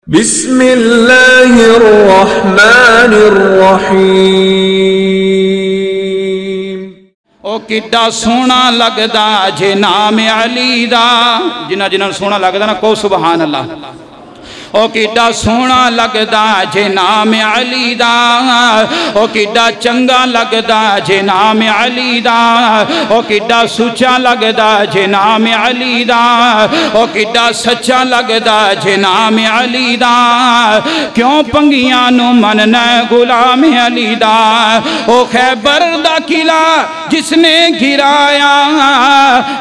بسم اللہ الرحمن الرحیم۔ او کڈا سونا لگدا جے نام علی دا، جنہ جنہ سونا لگدا نا کو سبحان اللہ۔ او کڈا سونا لگدا جے نام علی دا، او کڈا چنگا لگدا جے نام علی دا، او کڈا سچا لگدا جے نام علی دا، او کڈا سچا لگدا جے نام علی دا، کیوں پنگیاں نو مننا غلام علی دا۔ او خیبر دا قلعہ جس نے گرایا،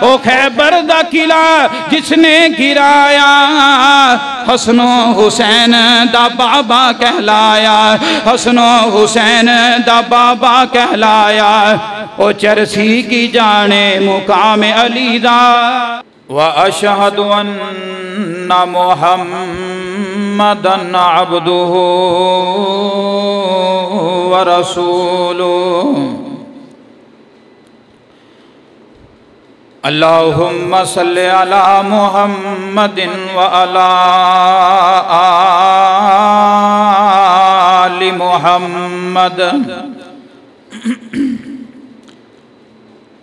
او خیبر دا قلعہ جس نے گرایا، حسن و حسین دا بابا کہلایا، حسن و حسین دا بابا کہلایا، او چرسی کی جانے مقام علی دا۔ وَأَشْهَدُ أَنَّ مُحَمَّدًا عَبْدُهُ وَرَسُولُهُ۔ اللہم صلی علی محمد وعلی آل محمد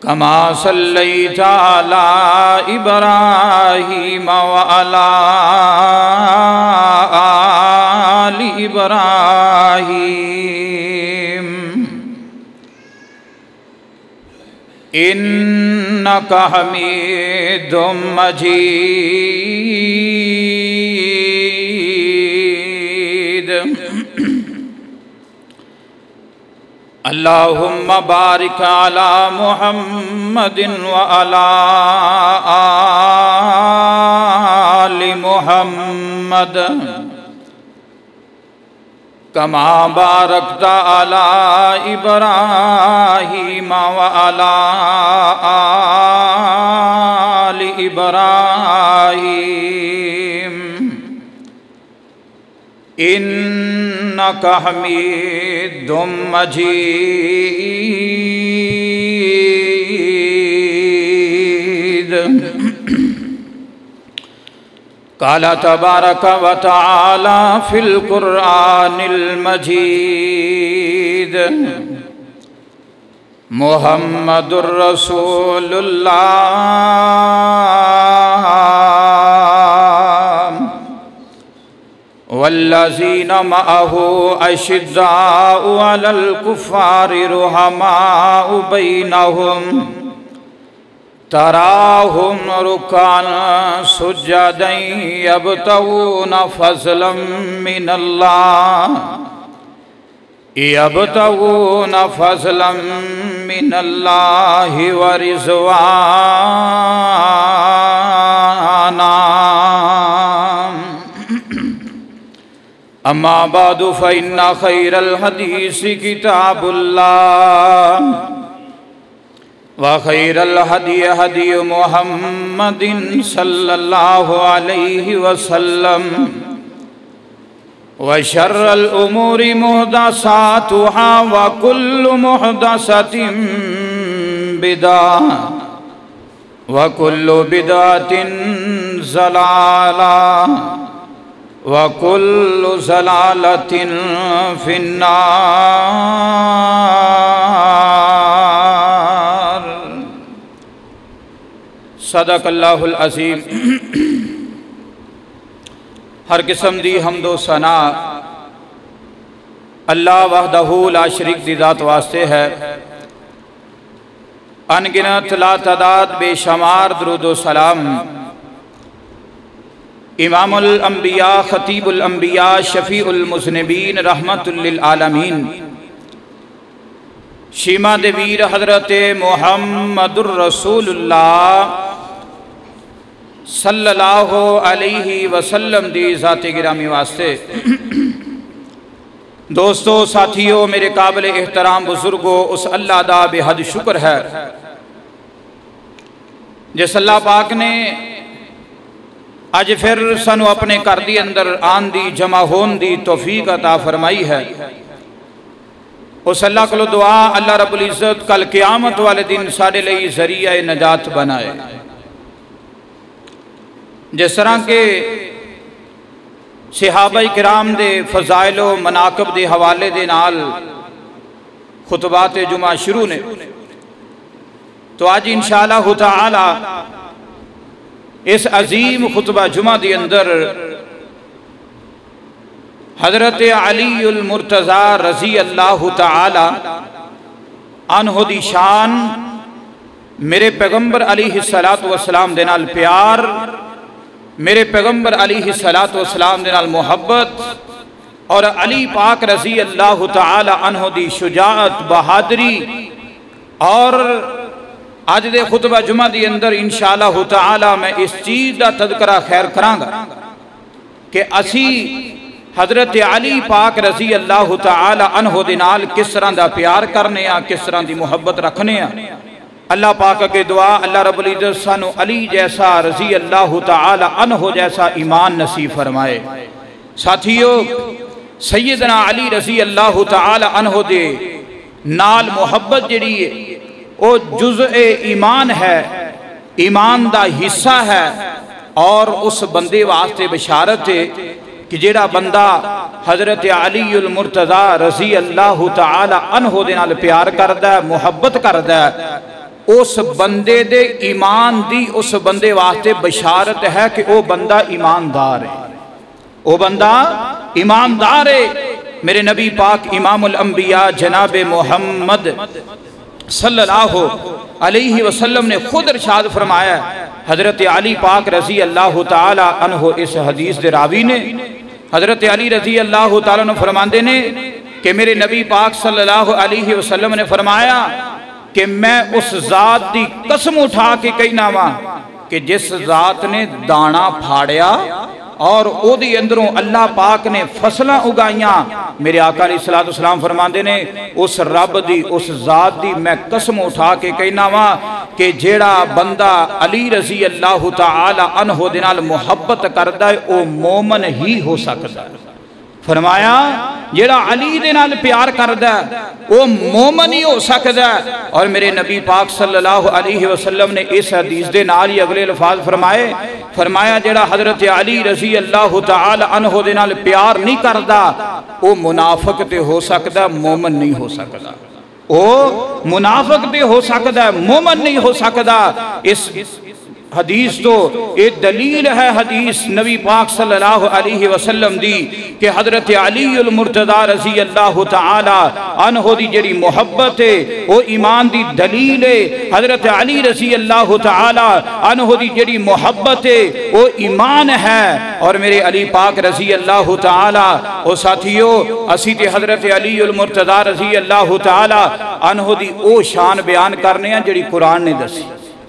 کما صلیت علی ابراہیم وعلی آل ابراہیم انکا حمید مجید۔ اللہم بارک علی محمد وعلی آل محمد کما بارکت علی ابراہیم وعلی آل ابراہیم انکا حمید مجید۔ قال تبارک و تعالی فی القرآن المجید محمد الرسول اللہ والذین معہ اشداء علی الکفار رحماء بینہم تراہم رکعا سجدا یبتغون فضلا من اللہ یبتغون فضلا من اللہ ورضوانا۔ اما بعد فإن خیر الحدیث کتاب اللہ وخیر الہدی ہدی محمد صلی اللہ علیہ وسلم وشر الامور محدثاتها وکل محدثۃ بدعہ وکل بدعۃ ضلالہ وَكُلُّ ضَلَالَةٍ فِي النَّارِ۔ صدق اللہ العظیم۔ ہر قسم دی حمد و ثنا اللہ وحدہ لا شریک دی ذات واسطے ہے، انگنت لا تعداد بے شمار درود و سلام امام الانبیاء خطیب الانبیاء شفیع المذنبین رحمت للعالمین شیما دویر حضرت محمد الرسول اللہ صلی اللہ علیہ وسلم دی ذات گرامی واسطے۔ دوستو ساتھیو میرے قابل احترام بزرگو، اس اللہ دا بے حد شکر ہے جس اللہ پاک نے آج پھر سنو اپنے کر دی اندر آن دی جمع ہون دی توفیق عطا فرمائی ہے۔ اس اللہ کو دعا اللہ رب العزت کل قیامت والے دن سارے لئی ذریعہ نجات بنائے۔ جس طرح کے صحابہ کرام دے فضائل و مناقب دے حوالے دے نال خطبات جمعہ شروع نے، تو آج انشاءاللہ تعالی اس عظیم خطبہ جمعہ دے اندر حضرت علی المرتضی رضی اللہ تعالی عنہ دی شان، میرے پیغمبر علیہ السلام دے نال پیار، میرے پیغمبر علیہ السلام دے نال محبت، اور علی پاک رضی اللہ تعالی عنہ دی شجاعت، بہادری، اور آج دے خطبہ جمعہ دی اندر انشاءاللہ تعالی میں اس چیز دا تذکرہ خیر کرانگا کہ اسی حضرت علی پاک رضی اللہ تعالی عنہ دے نال کس طرح دا پیار کرنے ہیں، کس طرح دی محبت رکھنے ہیں۔ اللہ پاک کے دعا اللہ رب العزت سانو علی جیسا، رضی اللہ تعالی عنہ جیسا ایمان نصیب فرمائے۔ ساتھیو، سیدنا علی رضی اللہ تعالی عنہ دے نال محبت جڑی ہے او جزء ایمان ہے، ایمان دا حصہ ہے، اور اس بندے واسطے بشارت ہے کہ جیڑا بندہ حضرت علی المرتضی رضی اللہ تعالی عنہ دے نال پیار کردہ ہے، محبت کردہ ہے، اس بندے دے ایمان دی اس بندے واسطے بشارت ہے کہ او بندہ ایماندار ہے، او بندہ ایماندار ہے۔ میرے نبی پاک امام الانبیاء جناب محمد صلی اللہ علیہ وسلم نے خود ارشاد فرمایا ہے، حضرت علی پاک رضی اللہ تعالی عنہ اس حدیث دے راوی نے، حضرت علی رضی اللہ تعالی عنہ فرماندے نے کہ میرے نبی پاک صلی اللہ علیہ وسلم نے فرمایا کہ میں اس ذات دی قسم اٹھا کے کہنا وا کہ جس ذات نے دانا پھاڑیا اور او دی اندروں اللہ پاک نے فصلہ اگائیاں، میرے آقا علیہ السلام فرماندے نے اس رب دی، اس ذات دی میں قسم اٹھا کے کہنا وا کہ جیڑا بندہ علی رضی اللہ تعالی عنہ دے نال محبت کردہ ہے او مومن ہی ہو سکتا ہے۔ فرمایا جیڑا علی دے نال پیار کردہ ہے وہ مومن ہی ہو سکتا ہے۔ اور میرے نبی پاک صلی اللہ علیہ وسلم نے اس حدیث دے نال ہی اگلے الفاظ فرمایا جیڑا حضرت علی رضی اللہ تعالی عنہ دے نال پیار نہیں کردہ وہ منافق تے ہو سکتا ہے، مومن نہیں ہو سکتا، وہ منافق تے ہو سکتا ہے، مومن نہیں ہو سکتا۔ اس حدیث تو ایک دلیل ہے، حدیث نبی پاک صلی اللہ علیہ وسلم دی کہ حضرت علی المرتضی رضی اللہ تعالی عنہ دی جڑی محبت ہے وہ ایمان دی دلیل ہے، حضرت علی رضی اللہ تعالی عنہ دی جڑی محبت ہے وہ ایمان ہے۔ اور میرے علی پاک رضی اللہ تعالی اور ساتھیو، اسی تے حضرت علی المرتضی رضی اللہ تعالی عنہ دی او شان بیان کرنے ہیں جڑی قرآن نے دسی،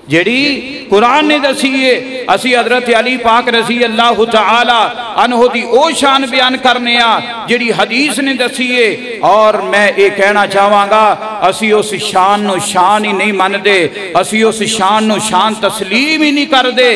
جڑی قرآن نے دسیے، اسی حضرت علی پاک رضی اللہ تعالی عنہ دی او شان بیان کرنے ہیں جڑی حدیث نے دسیے۔ اور میں ایک کہنا چاہواں گا، اسی اس شان نو شان ہی نہیں من دے، اسی اس شان نو شان تسلیم ہی نہیں کر دے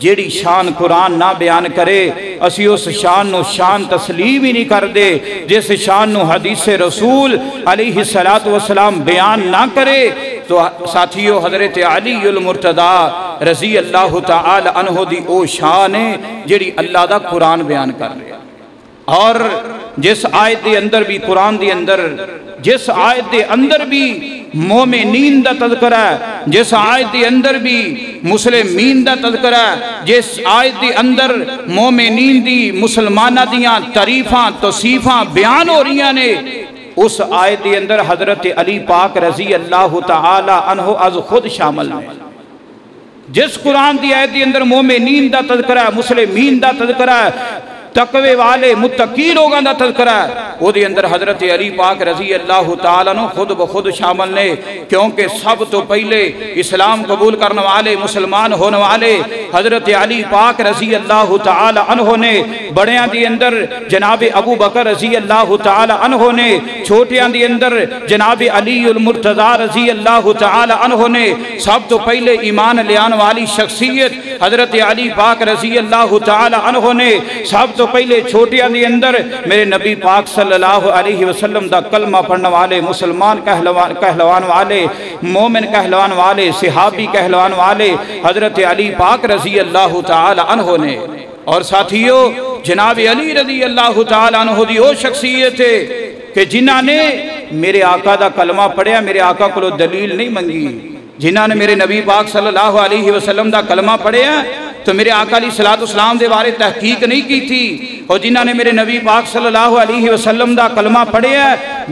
جیڑی شان قرآن نہ بیان کرے، اسی اس شان نو شان تسلیم ہی نہیں کر دے جس شان نو حدیث رسول علیہ السلام بیان نہ کرے۔ تو ساتھیو، حضرت علی المرتضی رضی اللہ تعالی عنہ دی او شان ہے جیڑی اللہ دا قرآن بیان کر رہے ہیں۔ اور جس آیت دے اندر بھی، قرآن دے اندر جس آیت دے اندر بھی مومنین دا تذکرہ ہے، جس آیت دے اندر بھی مسلمین دا تذکرہ ہے، جس آیت دے اندر مومنین دی، مسلمانہ دیاں تعریفاں توصیفاں بیان ہو رہی ہیں، اس آیت دے اندر حضرت علی پاک رضی اللہ تعالی عنہ از خود شامل ہیں۔ جس قرآن دی آیت دے اندر مومنین دا تذکرہ ہے، مسلمین دا تذکرہ ہے، تقوی والے متقی لوگاں دا تذکرہ ہے، وہ دے اندر حضرت علی پاک رضی اللہ تعالیٰ عنہ خود بخود شامل نے، کیونکہ سب تو پہلے اسلام قبول کرنے والے، مسلمان ہونے والے حضرت علی پاک رضی اللہ تعالیٰ عنہ نے، بڑیاں دی اندر جناب ابو بکر رضی اللہ تعالیٰ عنہ نے، چھوٹیاں دی اندر جناب علی المرتضی رضی اللہ تعالیٰ عنہ نے، سب تو پہلے ایمان لیان والی شخصیت حضرت علی پاک رضی اللہ تعالیٰ عنہ نے، سب تو پہلے چھوٹیاں دی اندر میرے نبی پاک صلی اللہ علیہ وسلم دا کلمہ پڑھنے والے، مسلمان کہلوان والے، مومن کہلوان والے، صحابی کہلوان والے حضرت علی پاک رضی اللہ تعالی عنہ نے۔ اور ساتھیو، جناب علی رضی اللہ تعالیٰ عنہ دی وہ شخصیت ہے کہ جنہاں نے میرے آقا دا کلمہ پڑھیا، میرے آقا کو دلیل نہیں منگی، جنہاں نے میرے نبی پاک صلی اللہ علیہ وسلم دا کلمہ پڑھیا تو میرے آقا علیہ السلام دے بارے تحقیق نہیں کی تھی، اور جنہاں نے میرے نبی پاک صلی اللہ علیہ وسلم دا کلمہ پڑھیا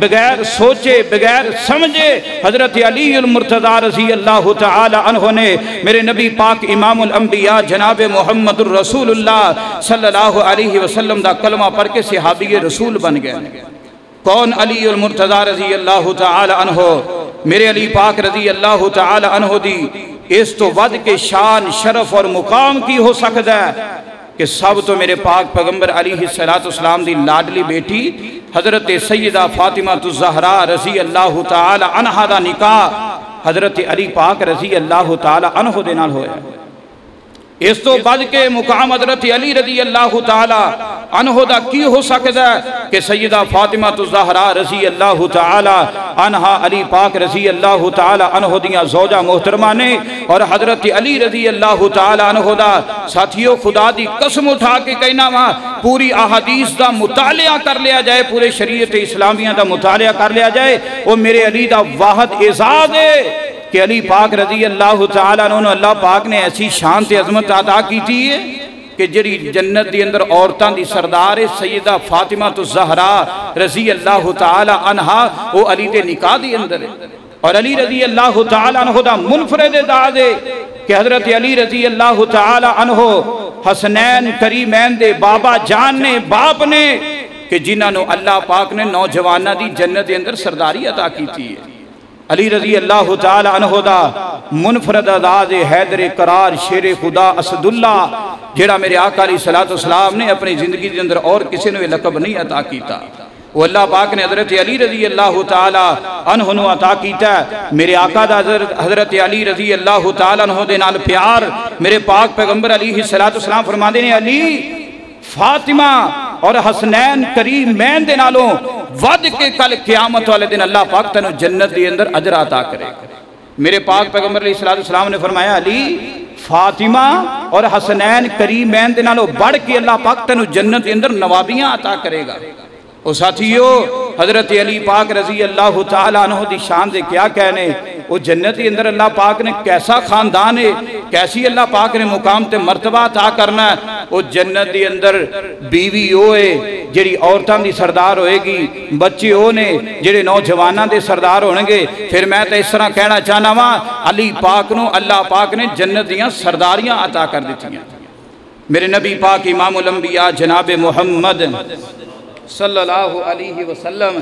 بغیر سوچے بغیر سمجھے حضرت علی المرتضی رضی اللہ تعالی عنہ نے میرے نبی پاک امام الانبیاء جناب محمد الرسول اللہ صلی اللہ علیہ وسلم دا کلمہ پڑھ کے صحابی رسول بن گئے۔ کون؟ علی المرتضی رضی اللہ تعالی عنہ۔ میرے علی پاک رضی اللہ تعالی عنہ دی اس تو ود کے شان شرف اور مقام کی ہو سکتا ہے کہ سب تو میرے پاک پیغمبر علیہ السلام دی لاڈلی بیٹی حضرت سیدہ فاطمہ الزہرا رضی اللہ تعالی عنہ دا نکاح حضرت علی پاک رضی اللہ تعالی عنہ دے نال ہویا۔ اس تو بعد کے مقام حضرت علی رضی اللہ تعالی عنہ دا کی ہو سکتا ہے کہ سیدہ فاطمہ الزہرا رضی اللہ تعالی عنہ علی پاک رضی اللہ تعالی عنہ دیاں زوجہ محترمہ نے، اور حضرت علی رضی اللہ تعالی عنہ دا ساتھیوں خدا دی قسم اٹھا کے کہنا وہاں پوری احادیث دا مطالعہ کر لیا جائے، پورے شریعت اسلامیہ دا مطالعہ کر لیا جائے، وہ میرے علی دا واحد اعزاز ہے کہ علی پاک رضی اللہ تعالیٰ عنہ اللہ پاک نے ایسی شان تے عظمت عطا کی تھی کہ جڑی جنت دی اندر عورتاں دی سردار سیدہ فاطمہ الزہرا رضی اللہ تعالیٰ عنہ وہ علی دے نکاح دی اندر ہے، اور علی رضی اللہ تعالیٰ عنہ دا منفرد اعزاز ہے کہ حضرت علی رضی اللہ تعالیٰ عنہ حسنین کریمین دے بابا جان نے باپ نے کہ جنہاں نو اللہ پاک نے نوجوانہ دی جنت دے اندر سرداری عطا کی تھی۔ علی رضی اللہ تعالی عنہ دا منفرد اعزاز حیدر قرار شیر خدا اسد اللہ جڑا میرے آقا علیہ السلام نے اپنی زندگی کے اندر اور کسی نے لقب نہیں عطا کیتا، وہ اللہ پاک نے حضرت علی رضی اللہ تعالی عنہ نو عطا کیتا ہے۔ میرے آقا دا حضرت علی رضی اللہ تعالی عنہ دے نال پیار میرے پاک پیغمبر علیہ السلام فرماندے نے علی فاطمہ اور حسنین کریمین دے نالوں ود کے کل قیامت والے دن اللہ پاک تنو جنت دے اندر اجر عطا کرے گا۔ میرے پاک پیغمبر علیہ السلام نے فرمایا علی فاطمہ اور حسنین کریمین دے نالوں بڑھ کے اللہ پاک تنو جنت دے اندر نوابیاں عطا کرے گا۔ اور ساتھیو حضرت علی پاک رضی اللہ تعالیٰ عنہ دی شان دے کیا کہنے، وہ جنت کے اندر اللہ پاک نے کیسا خاندان ہے، کیسی اللہ پاک نے مقام تے مرتبہ عطا کرنا ہے۔ وہ جنت کے اندر بیوی ہوئے جڑی عورتاں دی سردار ہوئے گی، بچے ہونے جڑے نوجواناں دے سردار ہونے گے۔ پھر میں تے اس طرح کہنا چاہنا وا علی پاک نو اللہ پاک نے جنت دیاں سرداریاں عطا کر دیتی ہیں۔ میرے نبی پاک امام الانبیاء جناب محمد صلی اللہ علیہ وسلم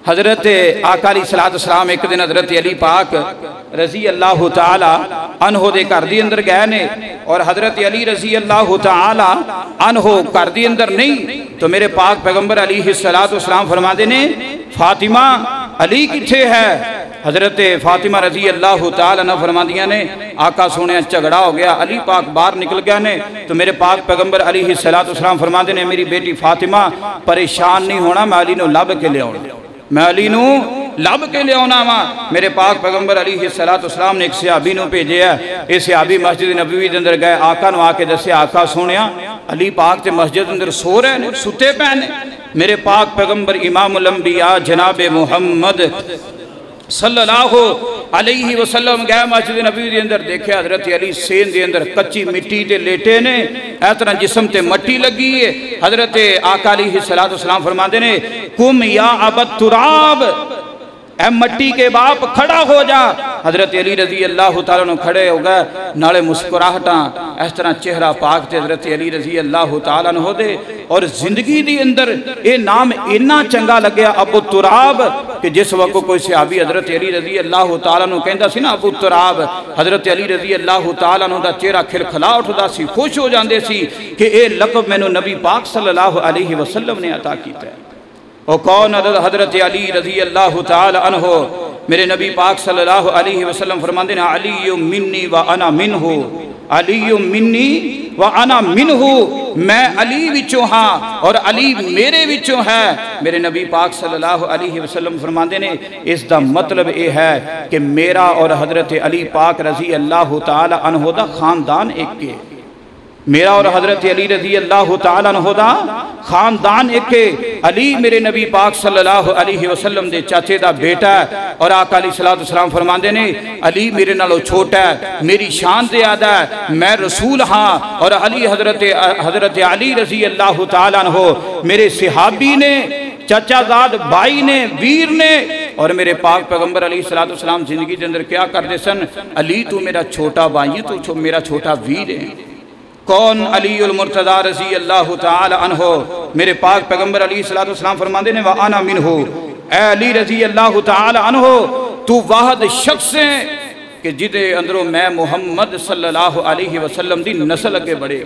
حضرت آقا علیہ السلام ایک دن حضرت علی پاک رضی اللہ تعالی عنہ دے گھر دی اندر گئے نے، اور حضرت علی رضی اللہ تعالی عنہ گھر دی اندر نہیں تو میرے پاک پیغمبر علیہ السلام فرما دے نے فاطمہ علی کتھے ہے؟ حضرت فاطمہ رضی اللہ تعالی عنہ فرما دیا نے آقا سونے جھگڑا ہو گیا، علی پاک باہر نکل گیا نے، تو میرے پاک پیغمبر علیہ السلام فرما دے نے میری بیٹی فاطمہ پریشان نہیں ہونا، میں علی نو لب کے لے آؤں، میں علی نو لب کے لے آنا وا۔ میرے پاک پیغمبر علیہ السلام نے ایک صحابی نو بھیجے ہے، اس صحابی مسجد نبوی دے اندر گئے، آقا نو آ کے دسے آقا سونیا علی پاک تے مسجد اندر سو رہے نے، ستے پہنے۔ میرے پاک پیغمبر امام الانبیاء جناب محمد صلی اللہ علیہ وسلم گئے مسجد نبوی دے اندر، دیکھے حضرت علی سین دے اندر کچی مٹی تے لیٹے نے، ایتنا جسم تے مٹی لگی ہے۔ حضرت آقا علیہ السلام فرماندے نے کم یا ابت تراب، اے مٹی کے باپ کھڑا ہو جا۔ حضرت علی رضی اللہ تعالیٰ عنہ کھڑے ہو گئے، نالے مسکراہٹاں اس طرح چہرہ پاک تے حضرت علی رضی اللہ تعالیٰ عنہ دے، اور زندگی دی اندر اے نام اتنا چنگا لگیا ابو تراب کہ جس وقت کوئی صحابی حضرت علی رضی اللہ تعالیٰ عنہ کہندا سی نا ابو تراب، حضرت علی رضی اللہ تعالیٰ عنہ دا چہرہ کھلکھلا اٹھدا سی، خوش ہو جاندے سی کہ اے لقب مینوں نبی پاک صلی اللہ علیہ وسلم نے عطا کیتا ہے۔ اور کون؟ حضرت علی رضی اللہ تعالی عنہ۔ میرے نبی پاک صلی اللہ علیہ وسلم فرماندے ہیں علی منی و انا منہ، علی منی و انا منہ، میں علی وچوں ہاں اور علی میرے وچوں ہے۔ میرے نبی پاک صلی اللہ علیہ وسلم فرماندے نے اس دا مطلب یہ ہے کہ میرا اور حضرت علی پاک رضی اللہ تعالی عنہ دا خاندان ایک ہے۔ میرا اور حضرت علی رضی اللہ تعالیٰ عنہ دا خاندان ایک علی میرے نبی پاک صلی اللہ علیہ وسلم دے چاچے دا بیٹا ہے اور آقا علیہ السلام فرماندے نے علی میرے نالو چھوٹا ہے میری شان زیادہ ہے میں رسول ہاں اور علی حضرت علی رضی اللہ تعالیٰ عنہ میرے صحابی نے چچا زاد بھائی نے ویر نے اور میرے پاک پیغمبر علیہ السلام زندگی کے اندر کیا کر دے سن علی تو میرا چھوٹا بھائی ہے تو میرا چھوٹا ویر ہے کون علی المرتضی رضی اللہ تعالی عنہ میرے پاک پیغمبر علیہ السلام فرماندے نے وَأَنَا مِنْهُ اے علی رضی اللہ تعالی عنہ تو واحد شخص ہے کہ جدے اندروں میں محمد صلی اللہ علیہ وسلم دی نسل اگے بڑھے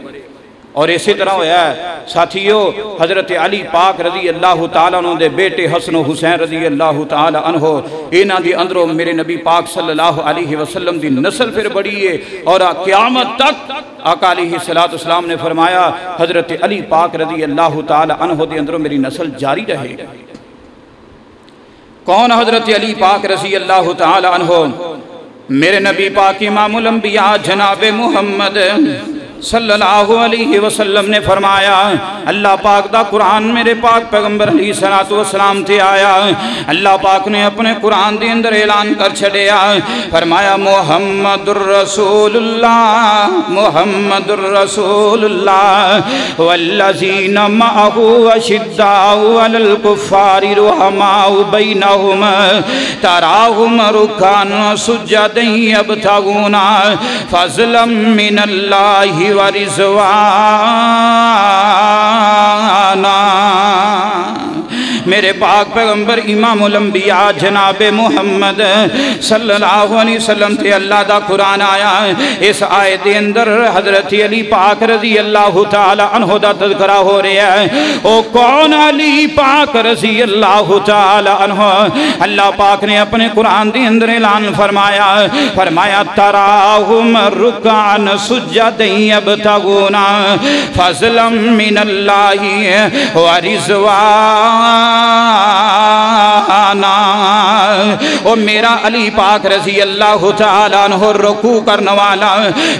اور اسی طرح ہویا ہے ساتھیو حضرت علی پاک رضی اللہ تعالیٰ عنہ دے بیٹے حسن و حسین رضی اللہ تعالیٰ عنہ اینا دی اندروں میرے نبی پاک صلی اللہ علیہ وسلم دی نسل پھر بڑھی ہے اور قیامت تک آقا علیہ السلام نے فرمایا حضرت علی پاک رضی اللہ تعالیٰ عنہ دے اندروں میری نسل جاری رہے گا کون حضرت علی پاک رضی اللہ تعالیٰ عنہ میرے نبی پاک امام الانبیاء جناب محمد صلی اللہ علیہ وسلم نے فرمایا اللہ پاک دا قرآن میرے پاک پیغمبر علیہ السلام تے آیا اللہ پاک نے اپنے قرآن دے اندر اعلان کر چھڑیا فرمایا محمد الرسول اللہ والذین معہو اشداء علی الکفار رحماء بینہم تراہم رکان سجدا یبتغون فضلا من اللہ ورزوانا میرے پاک پیغمبر امام الانبیاء جناب محمد صلی اللہ علیہ وسلم تے اللہ دا قرآن آیا اس آیت دے اندر حضرت علی پاک رضی اللہ تعالی عنہ دا تذکرہ ہو رہا ہے او کون علی پاک رضی اللہ تعالی عنہ اللہ پاک نے اپنے قرآن دے اندر اعلان فرمایا تراہم رکعن سجدا یبتغون فضلا من اللہ ورضوانا او میرا علی پاک رضی اللہ تعالیٰ عنہ رکوع کرنے والا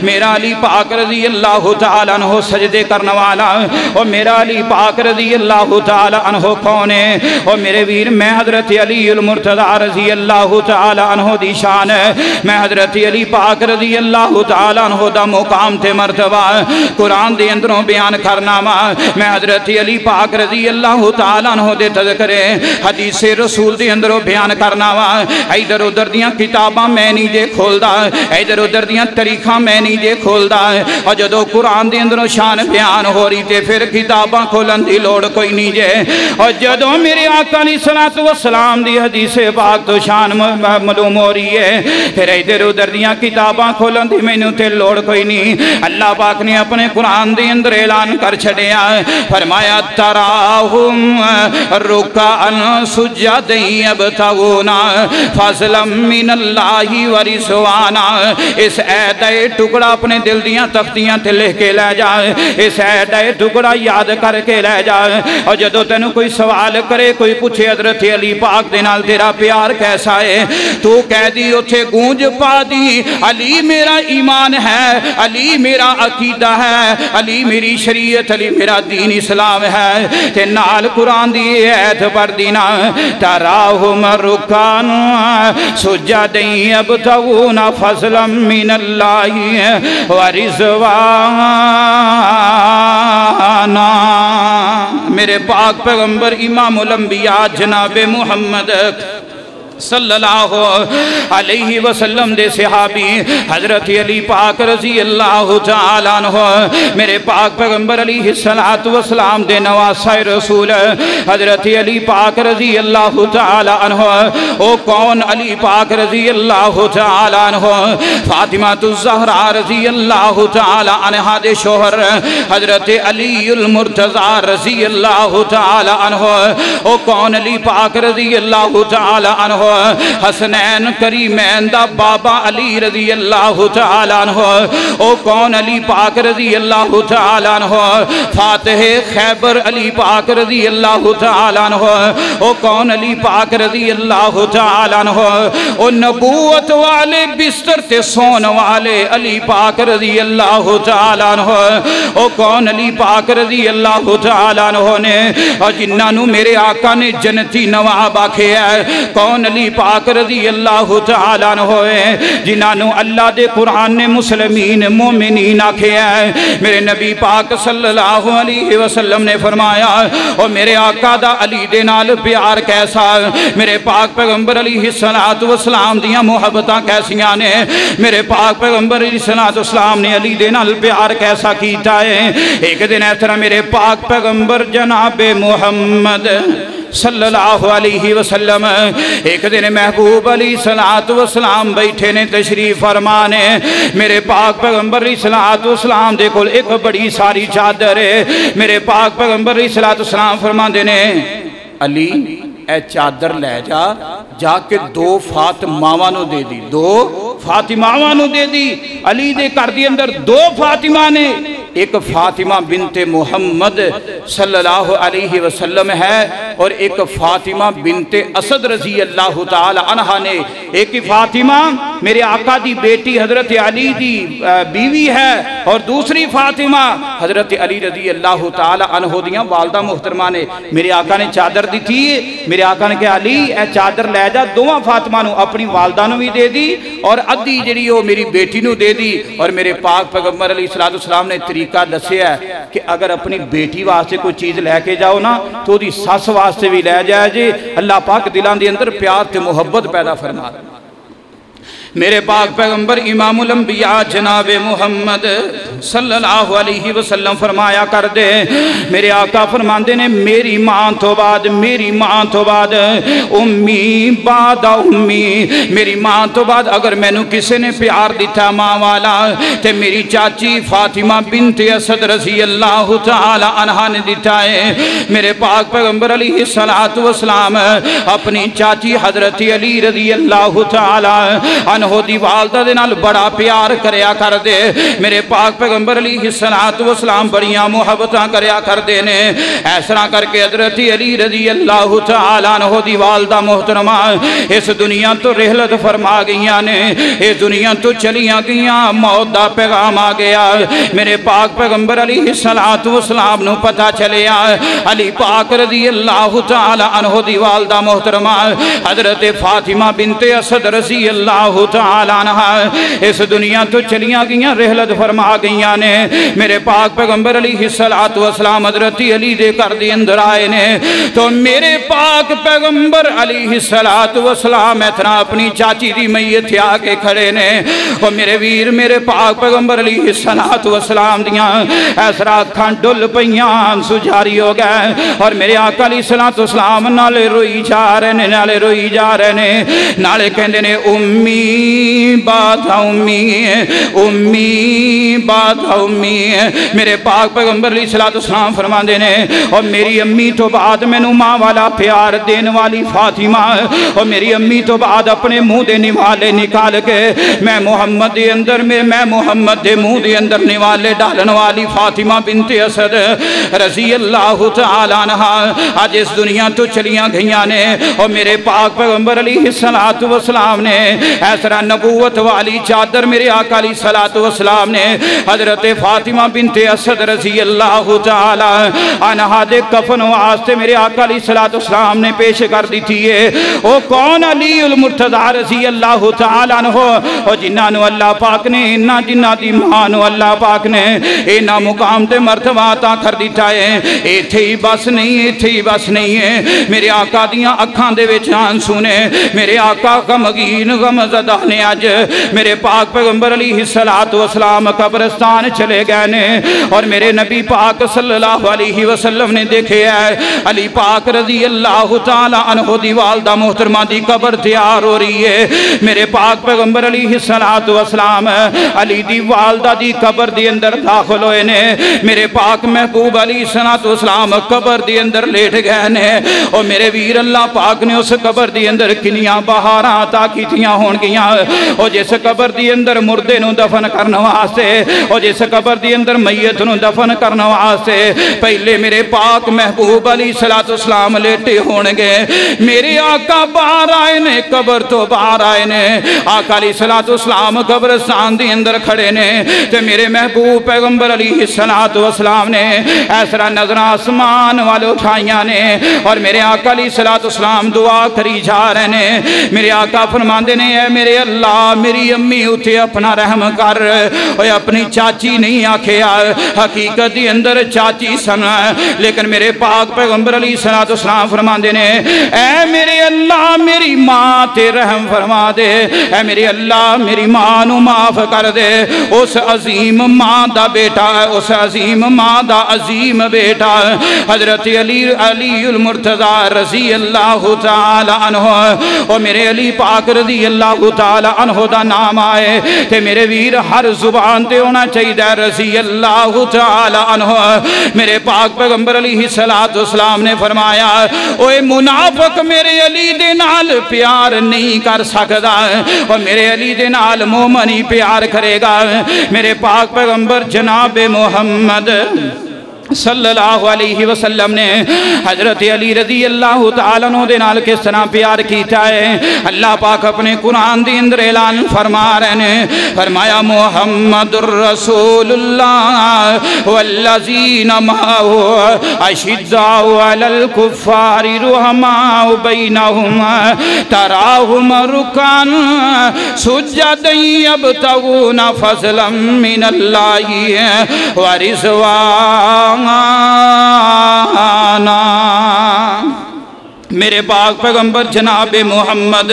میرا علی پاک رضی اللہ تعالیٰ عنہ سجدے کرنے والا او میرا علی پاک رضی اللہ تعالیٰ عنہ کون ہے او میرے ویر میں حضرت علی المرتضی رضی اللہ تعالیٰ عنہ دی شان ہے میں حضرت علی پاک رضی اللہ تعالیٰ عنہ دا مقام تے مرتبہ قرآن دے اندروں بیان کرنا میں حضرت علی پاک رضی اللہ تعالیٰ عنہ دے تذکرے حدیث رسول دے اندروں بیان کرنا ایدر ادھر دیاں کتاباں میں نہیں جے کھولدا ایدر ادھر دیاں طریقہ میں نہیں جے کھولدا اور جدو قرآن دے اندروں شان بیان ہو رہی تے پھر کتاباں کھولن دی لوڑ کوئی نہیں جے اور جدو میرے آقا علیہ السلام دی حدیث پاک تو شان معلوم ہو رہی ہے پھر ایدر ادھر دیاں کتاباں کھولن دی میں تے لوڑ کوئی نہیں اللہ پاک نے اپنے قرآن دے اندر اعلان کر چھڑیا فرمایا تراہم رکعن سجدا یبتغون فضلا من اللہ ورضوانا اس عید ٹکڑا اپنے دل دیاں تختیاں تے لکھ کے لے جائے اس عید ٹکڑا یاد کر کے لے جائے اور جدو تینوں کوئی سوال کرے کوئی پوچھے حضرت علی پاک دے نال تیرا پیار کیسا ہے تو کہہ دی اتھے گونج پا دی علی میرا ایمان ہے علی میرا عقیدہ ہے علی میری شریعت علی میرا دین اسلام ہے تے نال قرآن دی ایت پر دینا تراہم رکان سجدا یبتغون فضلا من اللہ ورضوانا میرے پاک پیغمبر امام الانبیاء جناب محمد صلی اللہ علیہ وسلم دے صحابی حضرت علی پاک رضی اللہ تعالیٰ عنہ میرے پاک پیغمبر علیہ السلام دے نواسہ رسول حضرت علی پاک رضی اللہ تعالیٰ عنہ او کون علی پاک رضی اللہ تعالیٰ عنہ فاطمہ الزہرا رضی اللہ تعالیٰ عنہ دے شوہر حضرت علی المرتضی رضی اللہ تعالیٰ عنہ او کون علی پاک رضی اللہ تعالیٰ عنہ عنہ حسنین کریمین دا بابا علی رضی اللہ تعالیٰ عنہ او کون علی پاک رضی اللہ تعالیٰ عنہ فاتح خیبر علی پاک رضی اللہ تعالیٰ عنہ او کون علی پاک رضی اللہ تعالیٰ عنہ او نبوت والے بستر تے سون والے علی پاک رضی اللہ تعالیٰ عنہ او کون علی پاک رضی اللہ تعالیٰ عنہ نے اور جنہاں نو میرے آقا نے جنتی نواب آکھے ہے کون علی پاک رضی اللہ تعالیٰ عنہ ہے جنہاں نو اللہ دے قرآن نے مسلمین مومنین آکھے ہے میرے نبی پاک صلی اللہ علیہ وسلم نے فرمایا اور میرے آقا دا علی دے نال پیار کیسا میرے پاک پیغمبر علیہ السلام دیاں محبتاں کیسیاں نے میرے پاک پیغمبر علیہ السلام نے علی دے نال پیار کیسا کیتا ہے ایک دن اس طرح میرے پاک پیغمبر جناب محمد صلی اللہ علیہ وسلم ایک دن محبوب علیہ السلام بیٹھے نے تشریف فرمانے میرے پاک پیغمبر علیہ السلام دے کول ایک بڑی ساری چادر ہے میرے پاک پیغمبر علیہ السلام فرماندے نے علی اے چادر لے جا کے دو فاطمہ نو دے دی دو فاطمہ نو دے دی علی دے کر دی اندر دو فاطمہ نے ایک فاطمہ بنت محمد صلی اللہ علیہ وسلم ہے اور ایک فاطمہ بنت اسد رضی اللہ تعالی عنہ نے ایک فاطمہ میرے آقا دی بیٹی حضرت علی دی بیوی ہے اور دوسری فاطمہ حضرت علی رضی اللہ تعالی عنہ دیاں والدہ محترمہ نے میرے آقا نے چادر دی تھی میرے آقا نے کہا علی اے چادر لے جا دوواں فاطمہ نو اپنی والدہ نو بھی دے دی اور ادھی جڑی وہ میری بیٹی نو دے دی اور میرے پاک پیغمبر علیہ السلام نے طریقہ دسیا ہے کہ اگر اپنی بیٹی واسطے کوئی چیز لے کے جاؤ نا تو دی ساس واسطے بھی لے جائے جے اللہ پاک دلان دی اندر پیار تے محبت پیدا فرما میرے پاک پیغمبر امام الانبیاء جناب محمد صلی اللہ علیہ وسلم فرمایا کر دے میرے آقا فرماندے نے میری ماں تو بعد امی بعد امی میری ماں تو بعد اگر میں نو کسے نے پیار دیتا ماں والا تے میری چاچی فاطمہ بنت اسد رضی اللہ تعالی عنہ نے دیتا ہے میرے پاک پیغمبر علیہ السلام اپنی چاچی حضرت علی رضی اللہ تعالی عنہ دی والدہ دے نال بڑا پیار کریا کر دے میرے پاک پیغمبر علیہ السلام بڑیاں محبتاں کریا کر دے نے ایسا کر کے حضرت علی رضی اللہ تعالیٰ عنہ دی والدہ محترمہ اس دنیا تو رحلت فرما گئیاں نے اس دنیا تو چلیاں گئیاں موت دا پیغام آ گیا میرے پاک پیغمبر علیہ السلام نو پتہ چلیا علی پاک رضی اللہ تعالیٰ عنہ دی والدہ محترمہ حضرت فاطمہ بنت اسد رضی اللہ تعالیٰ عنہ اس دنیا تو چلیاں گئیاں رحلت فرما گئیاں نے میرے پاک پیغمبر علیہ السلام حضرت علی دے کر دی اندر آئے نے تو میرے پاک پیغمبر علیہ السلام اتنا اپنی چاچی دی میت آگے کھڑے نے اور میرے ویر میرے پاک پیغمبر علیہ السلام دیاں ایسرا کھان ڈل پیاں سجاری ہو گئے اور میرے آقا علیہ السلام نالے روئی جا رہے نے نالے کہندے نے امی بات امی میرے پاک پیغمبر علیہ السلام فرماندے نے اور میری امی تو بعد میں نو ماں والا پیار دین والی فاطمہ اور میری امی تو بعد اپنے منہ دے نوالے نکال کے میں محمد دے اندر میں محمد دے منہ دے اندر نوالے ڈالن والی فاطمہ بنت اسد رضی اللہ تعالیٰ عنہ آج اس دنیا تو چلیاں گھیاں نے اور میرے پاک پیغمبر علیہ السلام نے ایسا نبوت والی چادر میرے آقا علیہ السلام نے حضرت فاطمہ بنت اسد رضی اللہ تعالی عنہ دے کفن واسطے میرے آقا علیہ السلام نے پیش کر دی تھی او کون علی المرتضی رضی اللہ تعالی عنہ اور جنہاں نو اللہ پاک نے انہاں جنہاں دی ماں نو اللہ پاک نے انہاں مقام تے مرتبہ عطا کر دیتا ہے ایتھے ہی بس نہیں ہے میرے آقا دیاں اکھاں دے وچ آنسو نے میرے آقا غمگین غمزدہ اللہ نے اج میرے پاک پیغمبر علیہ السلام قبرستان چلے گئے نے اور میرے نبی پاک صلی اللہ علیہ وسلم نے دیکھے ہے علی پاک رضی اللہ تعالی عنہ دی والدہ محترمہ دی قبر تیار ہو رہی ہے۔ میرے پاک پیغمبر علیہ السلام علی دی والدہ دی قبر دی اندر داخل ہوئے نے، میرے پاک محبوب علیہ السلام قبر دی اندر لیٹ گئے نے اور میرے ویر اللہ پاک نے اس قبر دی اندر کنیاں بہاراں عطا کیتیاں ہون گیاں اور جس قبر دی اندر مردے نو دفن کرنے واسطے اور جس قبر دی اندر میت نو دفن کرنے واسطے پہلے میرے پاک محبوب علیہ السلام لیٹے ہون گے، میرے آقا باہر آئے نے، قبر تو باہر آئے نے، آقا علیہ السلام قبرستان دی اندر کھڑے نے تے میرے محبوب پیغمبر علیہ السلام نے ایسرا نظر آسمان والے اٹھائیاں نے اور میرے آقا علیہ السلام دعا کری جا رہے نے۔ میرے آقا فرماندے نے اے میرے اللہ میری امی اٹھے اپنا رحم کر، اور اپنی چاچی نہیں آکھیا، حقیقت دی اندر چاچی سن لیکن میرے پاک پیغمبر علیہ السلام فرماندے نے اے میرے اللہ میری ماں تے رحم فرما دے، اے میرے اللہ میری ماں نو معاف کر دے، اس عظیم ماں دا بیٹا، اس عظیم ماں دا عظیم بیٹا حضرت علی المرتضی رضی اللہ تعالی عنہ، اور میرے علی پاک رضی اللہ تعالی عنہ دا نام آئے تے میرے ویر ہر زبان تے ہونا چاہیے رضی اللہ تعالی عنہ۔ میرے پاک پیغمبر علیہ السلام نے فرمایا اوے منافق میرے علی دے نال پیار نہیں کر سکتا اور میرے علی دے نال مومن ہی پیار کرے گا۔ میرے پاک پیغمبر جناب محمد صلی اللہ علیہ وسلم نے حضرت علی رضی اللہ تعالیٰ عنہ دے نال کس طرح پیار کیتا ہے اللہ پاک اپنے قرآن دی اندر اعلان فرما رہے نے، فرمایا محمد الرسول اللہ والذین معہو اشداء علی الکفار رحماء بینہم تراہم رکعا سجدا یبتغون فضلا من اللہ ورضوانا۔ میرے پاک پیغمبر جناب محمد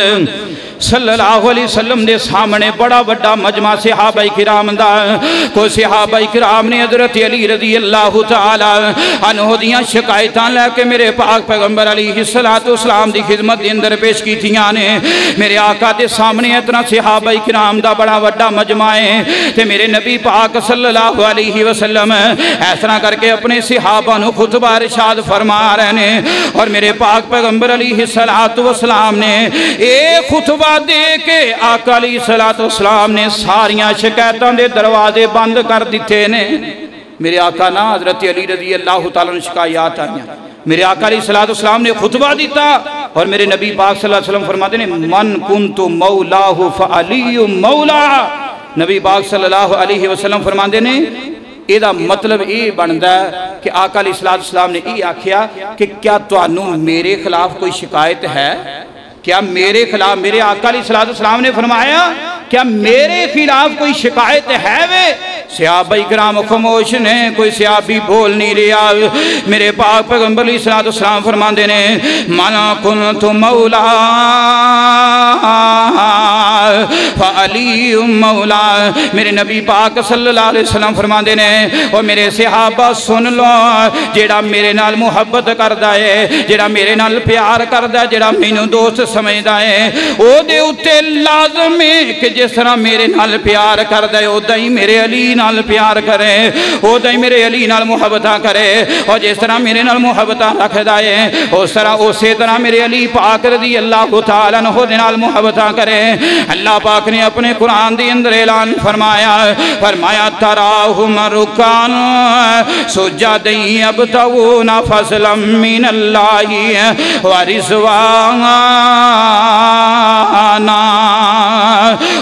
صلی اللہ علیہ وسلم دے سامنے بڑا بڑا مجمع صحابہ کرام دا، کوئی صحابہ کرام نے حضرت علی رضی اللہ تعالی عنہ دیاں شکایتاں لے کے میرے پاک پیغمبر علیہ السلام دی خدمت دے اندر پیش کیتیاں نے۔ میرے آقا دے سامنے اتنا صحابہ کرام دا بڑا بڑا مجمع ہے تے میرے نبی پاک صلی اللہ علیہ وسلم اس طرح کر کے اپنے صحابہ نو خطبہ ارشاد فرما رہے ہیں اور میرے پاک پیغمبر علیہ السلام نے ایک خطبہ دے کے آقا علیہ السلام نے ساریاں شکایتاں دے دروازے بند کر دیتے نے۔ میرے آقا نا حضرت علی رضی اللہ تعالیٰ نے شکایات آئیں، میرے آقا علیہ السلام نے خطبہ دیتا اور میرے نبی پاک صلی اللہ علیہ وسلم فرماتے ہیں من کنت مولاہ فعلی مولا۔ نبی پاک صلی اللہ علیہ وسلم فرماتے ہیں ایدہ مطلب یہ بنتا ہے کہ آقا علیہ السلام نے یہ آکھیا کہ کیا توانو میرے خلاف کوئی شکایت ہے؟ کیا میرے خلاف، میرے آقا علیہ السلام نے فرمایا کیا میرے خلاف کوئی شکایت ہے وے؟ صحابہ اکرام خاموش نے، کوئی صحابی بول نہیں رہا۔ میرے پاک پیغمبر علیہ السلام فرماندے نے مَنَا كُنْتُ مَوْلَا فَعَلِيٌّ مَوْلَا۔ میرے نبی پاک صلی اللہ علیہ وسلم فرماندے نے اور میرے صحابہ سن لو جیڑا میرے نال محبت کردہ ہے، جیڑا میرے نال پیار کردہ ہے، جیڑا مینوں دوست سمجھدا ہے، او دے اتے لازم ہے کہ جس طرح میرے نال پیار کردہ ہے او دائی میرے علی نال پیار کرے، او دائی میرے علی نال محبتہ کرے، اور جس طرح میرے نال محبتہ رکھدا ہے اسی طرح میرے علی پاک رضی اللہ تعالیٰ عنہ دے نال محبتہ کرے۔ اللہ پاک نے اپنے قرآن دی اندر اعلان فرمایا تراہم رکعا سجدا یبتغون فضلا من اللہ ورضوانا۔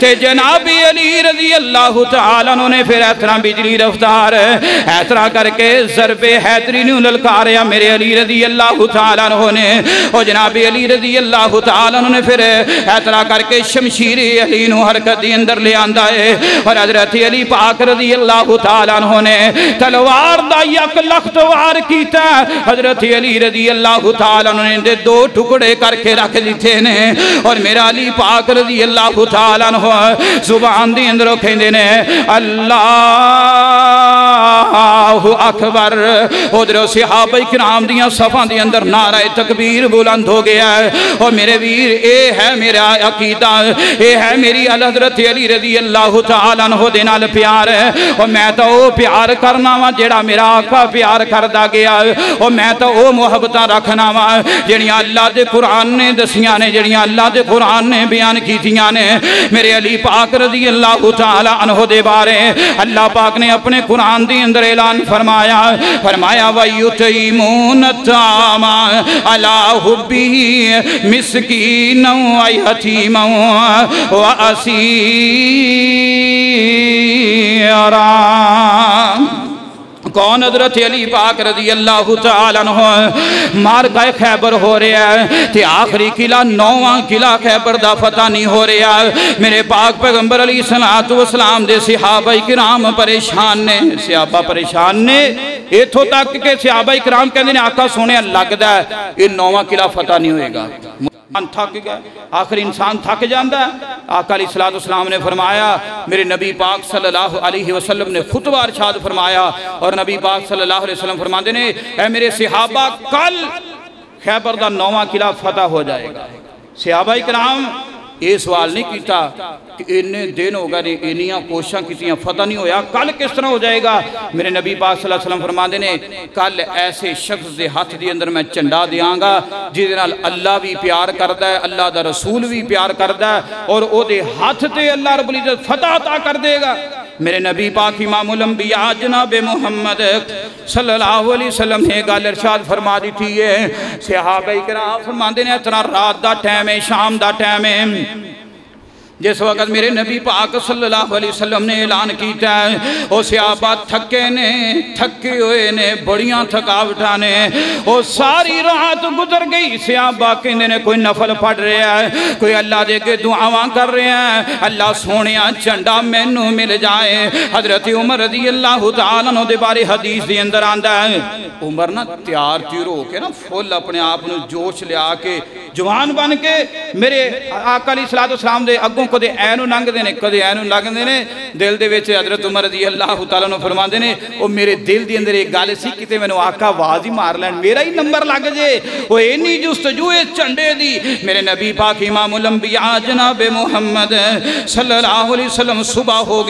کہ جناب علی رضی اللہ تعالیٰ عنہ نے پھر ایتنا بجلی رفتار ایتنا کر کے ضرب حیدری نے للکاریا میرے علی رضی اللہ تعالیٰ عنہ نے اور جناب علی رضی اللہ تعالیٰ عنہ نے پھر ایتنا کر کے شمشیر علی نو حرکت دی اندر لے آندہ ہے اور حضرت علی پاک رضی اللہ تعالیٰ عنہ نے تلوار دا یک لخت وار کیتا حضرت علی رضی اللہ تعالیٰ عنہ نے دو ٹکڑے کر کے رکھ دیتے نے اور میرا علی پاک رضی اللہ تعالیٰ عنہ زبان دی اندر کہندے نے اللہ اکبر ادھر صحابہ کرام دیاں صفاں دی اندر نعرہ تکبیر بلند ہو گیا ہے اور میرے ویر اے ہے میرا عقیدہ اے ہے میری حضرت علی رضی اللہ تعالیٰ عنہ دے نال پیار ہے اور میں تو او پیار کرنا وا جڑا میرا آقا پیار کردا گیا اور میں تو او محبتاں رکھنا وا جڑیاں اللہ دے قرآن نے دسیاں نے جڑیاں اللہ دے قرآن نے بیان کیتیاں نے میرے علی پاک رضی اللہ تعالیٰ عنہ دے بارے اللہ پاک نے اپنے قرآن دی اندر اعلان فرمایا وَيُطْعِمُونَ الطَّعَامَ عَلَىٰ حُبِّهِ مِسْكِينًا وَيَتِيمًا وَأَسِيرًا کون حضرت علی پاک رضی اللہ تعالیٰ عنہ مارکہ خیبر ہو رہا ہے تے آخری قلعہ نواں قلعہ خیبر دا فتح نہیں ہو رہا ہے میرے پاک پیغمبر علیہ السلام دے صحابہ کرام پریشان نے صحابہ پریشان نے ایتھوں تک کہ صحابہ کرام کہندے نے آقا سونے لگدا ہے یہ نواں قلعہ فتح نہیں ہوئے گا تھک گیا آخر انسان تھک جاندہ ہے آقا علیہ السلام نے فرمایا میرے نبی پاک صلی اللہ علیہ وسلم نے خطبہ ارشاد فرمایا اور نبی پاک صلی اللہ علیہ وسلم فرماندے نے اے میرے صحابہ کل خیبر دا نواں قلعہ فتح ہو جائے گا صحابہ کرام یہ سوال نہیں کیتا کہ انہیں دن ہوگا نہیں انہیاں کوششاں کتیاں فتح نہیں ہویا کل کس طرح ہو جائے گا میرے نبی پاک صلی اللہ علیہ وسلم فرماندے نے کل ایسے شخص دے ہاتھ دی اندر میں چنڈا دیاں گا جس نال اللہ بھی پیار کردا ہے اللہ دا رسول بھی پیار کردا ہے اور او دے ہاتھ تے اللہ رب العزت فتح عطا کر دے گا میرے نبی پاک امام الانبیاء جناب محمد صلی اللہ علیہ وسلم نے گل ارشاد فرما دی تھی ہے صحابہ کرام فرماندے نے اتنا رات دا ٹائم ہے شام دا ٹائم ہے جس وقت میرے نبی پاک صلی اللہ علیہ وسلم نے اعلان کیتا ہے او صحابہ تھکے نے تھکے ہوئے نے بڑیاں تھکاوٹاں نے او ساری رات گزر گئی صحابہ کہندے نے کوئی نفل پڑھ رہا ہے کوئی اللہ دے کے دعاواں کر رہا ہے اللہ سونیا جھنڈا مینوں مل جائے حضرت عمر رضی اللہ تعالیٰ عنہ دے بارے حدیث دی اندر آندا ہے عمر نا تیار تیر ہو کے نا فل اپنے آپ نو جوش لیا کے جوان بن کے میرے آقا علیہ السلام دے اگوں کدے اینو ننگ دینے کدے اینو ننگ دینے دل دے ویچے حضرت عمر رضی اللہ تعالیٰ نے فرما دینے وہ میرے دل دی اندر ایک گالے سی کتے میں نے آقا واضی مار لین میرا ہی نمبر لگ جے وہ اینی جستجوئے چنڈے دی میرے نبی پاک امام الانبیاء جناب محمد صلی اللہ علیہ وسلم صبح ہو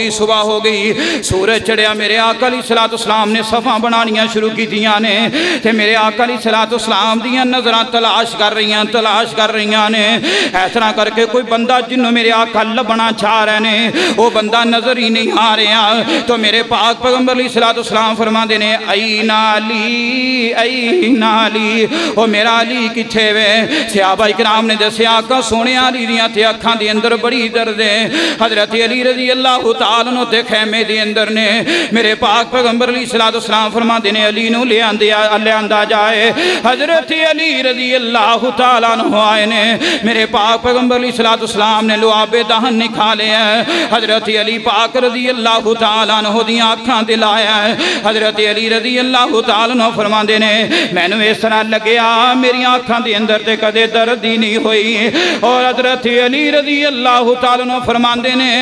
گئی سورج چڑھیا میرے آقا علیہ السلام نے صفحہ بنانیاں شروع کی دیاں نے تے میرے آقا علیہ السلام دیاں نظران تلاش کر رہی نے ایسا کر کے کوئی بندہ جنہوں میرے آقا لبنا چاہ رہے نے وہ بندہ نظر ہی نہیں آ رہے ہیں تو میرے پاک پیغمبر علیہ السلام فرما دینے این علی وہ میرا علی کتھے وے صحابہ اکرام نے جیسے آقا سونے علی دیاں تے اکھاں دی اندر بڑی درد ہے حضرت علی رضی اللہ تعالیٰ نو تے خیمے دی اندر نے میرے پاک پیغمبر علیہ السلام فرما دینے علی نو لے آندہ جائے حضرت علی رضی اللہ تعالیٰ نو آئے نے میرے پاک پیغمبر علیہ السلام نے لعاب دہن نکھالے ہیں حضرت علی پاک رضی اللہ تعالیٰ عنہ دیاں آنکھاں دلایا ہے حضرت علی رضی اللہ تعالیٰ عنہ فرما دینے میں نے اس طرح لگیا میری آنکھاں دی اندر تے کدے دردی نہیں ہوئی اور حضرت علی رضی اللہ تعالیٰ عنہ فرما دینے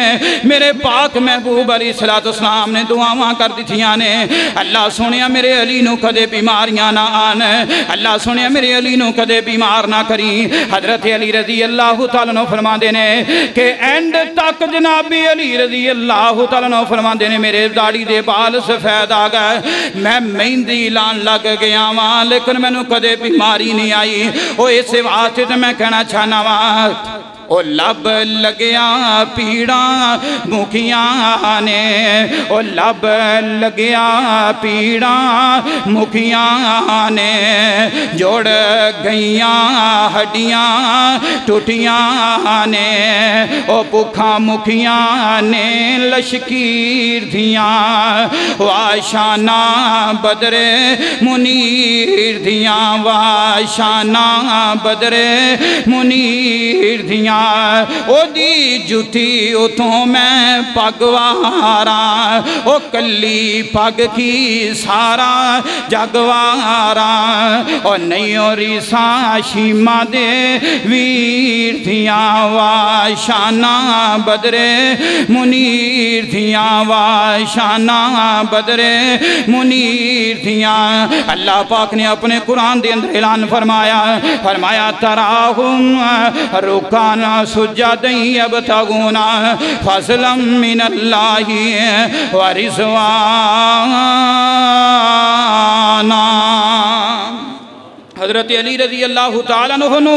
میرے پاک محبوب علیہ السلام نے دعاواں کر دی تھیاں نے اللہ سنیا میرے علی نو کدے بیماریاں نہ آن اللہ سنیا میرے علی نو کدے بیمار نہ کری حضرت علی رضی اللہ تعالیٰ عنہ فرما دینے کہ اینڈ تک جناب علی رضی اللہ تعالیٰ عنہ فرما دینے میرے داڑھی دے بال سفید آ گئے میں مہندی لان لگ گیا وہاں لیکن میں نو کدے بیماری نہیں آئی وہ اسے واسطے تو میں کہنا چاہنا وہاں او لب لگیا پیڑا مکھیاں نے او لب لگیا پیڑا مکھیاں نے جوڑ گئیاں ہڈیاں ٹوٹیاں نے او پکھا مکھیاں نے لشکیر دھیاں واشانہ بدر منیر دھیاں واشانہ بدر منیر دھیاں او دی جتی اتھوں میں پگوارا او کلی پگ کی سارا جگوارا او نیو ریسا شیمہ دے ویر دھیاں واشانہ بدر منیر دھیاں واشانہ بدر منیر دھیاں اللہ پاک نے اپنے قرآن دے اندر اعلان فرمایا تراہم رکانا سجدیں یبتغونا فضلا من اللہ ورضوانا حضرت علی رضی اللہ تعالیٰ عنہ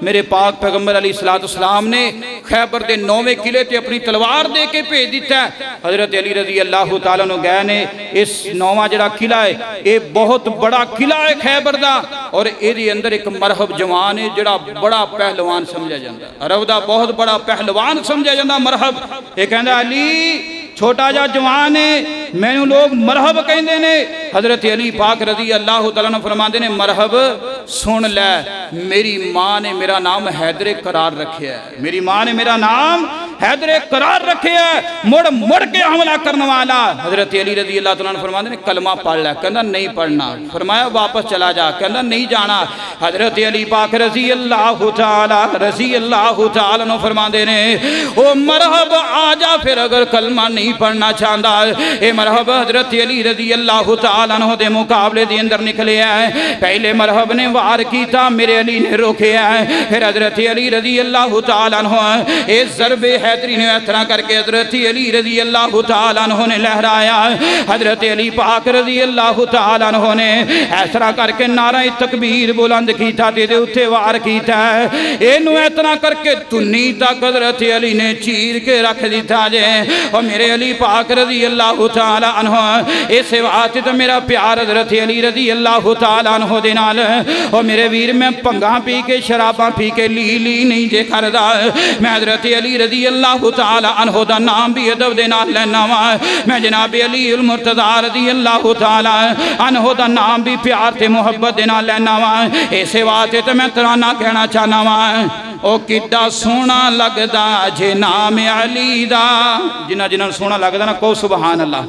میرے پاک پیغمبر علیہ السلام نے خیبر دے 9ویں قلعے تے اپنی تلوار دے کے بھیج دیتا ہے حضرت علی رضی اللہ تعالیٰ عنہ گئے نے اس 9واں جڑا قلعہ ہے یہ بہت بڑا قلعہ ہے خیبر دا اور یہ اندر ایک مرحب جوان ہے جڑا بڑا پہلوان سمجھا جاندہ عرب دا بہت بڑا پہلوان سمجھا جاندہ مرحب یہ کہندہ علی چھوٹا جا جوان ہے میں نے لوگ مرحب کہندے نے حضرت علی پاک رضی اللہ تعالیٰ عنہ فرماندے نے مرحب سن لے میری ماں نے میرا نام حیدر قرار رکھے ہے میری ماں نے میرا نام حیدر قرار رکھے ہے مڑ کے حملہ کرنے والا حضرت علی رضی اللہ تعالیٰ عنہ فرماندے نے کلمہ پڑھ لے کہندہ نہیں پڑھنا فرمایا واپس چلا جا کہندہ نہیں جانا حضرت علی پاک رضی اللہ تعالیٰ عنہ فرماندے نے او مرحب آجا پھر اگر کلمہ نہیں پڑھنا چاہتا اے مرحب حضرت علی رضی اللہ تعالیٰ عنہ دے مقابلے دے اندر نکلے ہیں پہلے مرحب نے وار کیتا میرے علی نے روکے ہیں پھر حضرت علی رضی اللہ تعالیٰ عنہ اے ضرب حیدری نے اتنا کر کے حضرت علی رضی اللہ تعالیٰ عنہ نے لہرایا حضرت علی پاک رضی اللہ تعالیٰ عنہ نے ایسرا کر کے نعرہ تکبیر بلند کیتا دے اتھے وار کیتا ہے اینو اتنا کر کے تنی تک حضرت علی نے چیر کے رکھ دیتا جے اور میرے علی پاک رضی اللہ تعالیٰ عنہ اسے واسطے تو میرا پیار حضرت علی رضی اللہ تعالیٰ عنہ دے نال اور میرے ویر میں پنگاں پی کے شراباں پی کے لی نہیں جے کردہ میں حضرت علی رضی اللہ تعالیٰ عنہ دا نام بھی ادب دے نال لینا ہوا میں جناب علی المرتضی رضی اللہ تعالیٰ عنہ دا نام بھی پیار تے محبت دے نال لینا ہوا اسے واسطے تو میں ترانہ کہنا چاہنا ہوا او کڈا سونا لگدا جے نام علی دا جنہ سونا لگدا نا کو سبحان اللہ